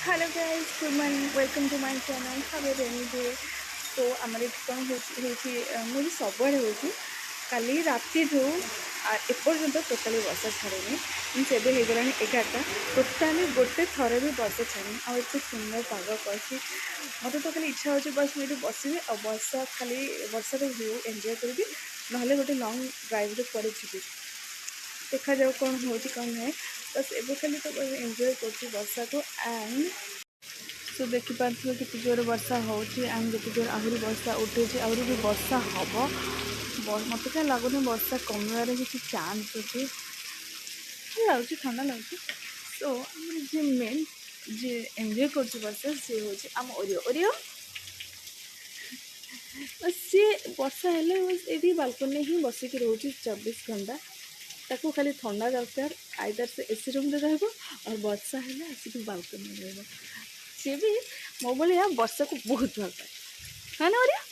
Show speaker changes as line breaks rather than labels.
Hello guys, good morning, welcome to my channel how rainy day. तो आम कौन हो सबुआड़े हो काली राति एपर्तंत टोटाली वर्षा छाड़नी मीन्स एवं हो गला 11टा टोटाली गोटे थर भी वर्षा छाड़नी आते सुंदर पाग कर मत तो खाली इच्छा हो बस मुझे बस और वर्षा खाली वर्षार व्यू एंजॉय करी ना गोटे लंग ड्राइव पर जी देखा जाओ कौन हो कौन ना बस एवं खाली तो एंजॉय कर वर्षा को एंड तो देखिपे कि जोर वर्षा होती एंड जिते जोर आहरी वर्षा उठे आहरी भी वर्षा हम मत क्या लगुनि वर्षा कमार किसी चान्स अच्छे लगुच ठंडा लगुच तो जी मेन जी एंजॉय कर वर्षा सी हूँ आम ओरियो ओरियो सी वर्षा हेले बस ये बालकनी ही बसिक रोचे 24 घंटा ताकू खाली ठंडा दरकार आइदर से एसी रूम रे रहबो और वर्षा हेले आसिक बालकनी रहबो सी भी मो भाया वर्षा को बहुत भल पाए है ना ओरियो।